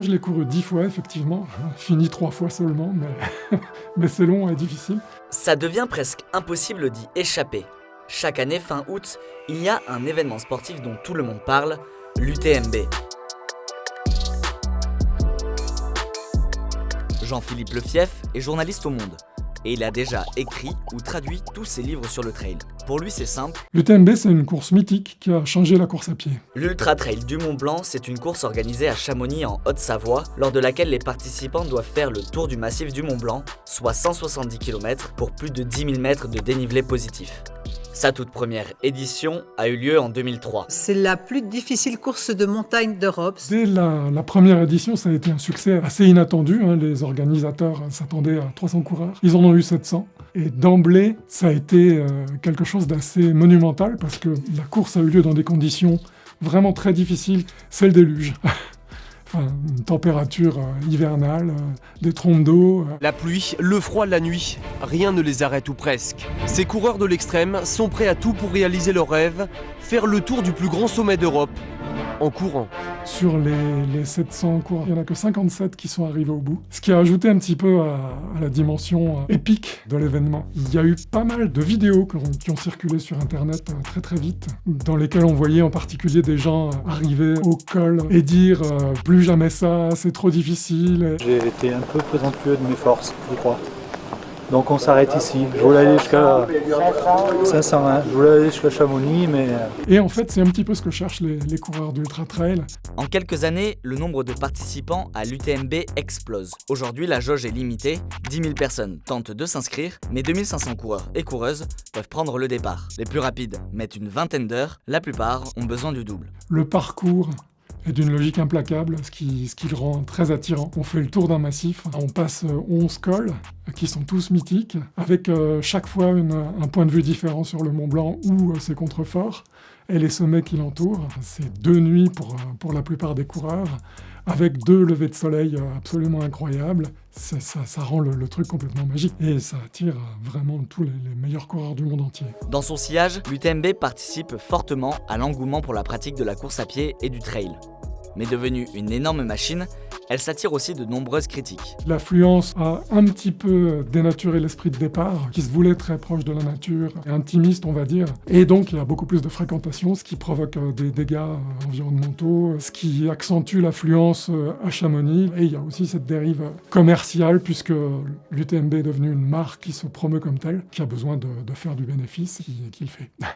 Je l'ai couru 10 fois, effectivement. Fini 3 fois seulement, mais c'est long et difficile. Ça devient presque impossible d'y échapper. Chaque année, fin août, il y a un événement sportif dont tout le monde parle, l'UTMB. Jean-Philippe Lefief est journaliste au Monde. Et il a déjà écrit ou traduit tous ses livres sur le trail. Pour lui, c'est simple. L'UTMB, c'est une course mythique qui a changé la course à pied. L'Ultra Trail du Mont Blanc, c'est une course organisée à Chamonix en Haute-Savoie, lors de laquelle les participants doivent faire le tour du massif du Mont Blanc, soit 170 km pour plus de 10 000 mètres de dénivelé positif. Sa toute première édition a eu lieu en 2003. C'est la plus difficile course de montagne d'Europe. Dès la première édition, ça a été un succès assez inattendu. Les organisateurs s'attendaient à 300 coureurs. Ils en ont eu 700. Et d'emblée, ça a été quelque chose d'assez monumental parce que la course a eu lieu dans des conditions vraiment très difficiles. C'est le déluge. Enfin, une température hivernale, des trompes d'eau. La pluie, le froid, la nuit, rien ne les arrête ou presque. Ces coureurs de l'extrême sont prêts à tout pour réaliser leur rêve, faire le tour du plus grand sommet d'Europe, en courant. Sur les 700 coureurs, il n'y en a que 57 qui sont arrivés au bout, ce qui a ajouté un petit peu à la dimension épique de l'événement. Il y a eu pas mal de vidéos qui ont circulé sur Internet très très vite, dans lesquelles on voyait en particulier des gens arriver au col et dire « plus jamais ça, c'est trop difficile ». J'ai été un peu présomptueux de mes forces, je crois. Donc on s'arrête ici. Je voulais aller jusqu'à 501, je voulais aller jusqu'à Chamonix, mais... Et en fait, c'est un petit peu ce que cherchent les coureurs d'Ultra Trail. En quelques années, le nombre de participants à l'UTMB explose. Aujourd'hui, la jauge est limitée. 10 000 personnes tentent de s'inscrire, mais 2500 coureurs et coureuses peuvent prendre le départ. Les plus rapides mettent une vingtaine d'heures, la plupart ont besoin du double. Le parcours est d'une logique implacable, ce qui le rend très attirant. On fait le tour d'un massif, on passe 11 cols, qui sont tous mythiques, avec chaque fois un point de vue différent sur le Mont Blanc ou ses contreforts, et les sommets qui l'entourent. C'est 2 nuits pour la plupart des coureurs, avec 2 levées de soleil absolument incroyables. Ça rend le truc complètement magique, et ça attire vraiment tous les meilleurs coureurs du monde entier. Dans son sillage, l'UTMB participe fortement à l'engouement pour la pratique de la course à pied et du trail. Mais devenue une énorme machine, elle s'attire aussi de nombreuses critiques. L'affluence a un petit peu dénaturé l'esprit de départ, qui se voulait très proche de la nature, et intimiste on va dire. Et donc il y a beaucoup plus de fréquentation, ce qui provoque des dégâts environnementaux, ce qui accentue l'affluence à Chamonix. Et il y a aussi cette dérive commerciale, puisque l'UTMB est devenue une marque qui se promeut comme telle, qui a besoin de faire du bénéfice, qui le fait.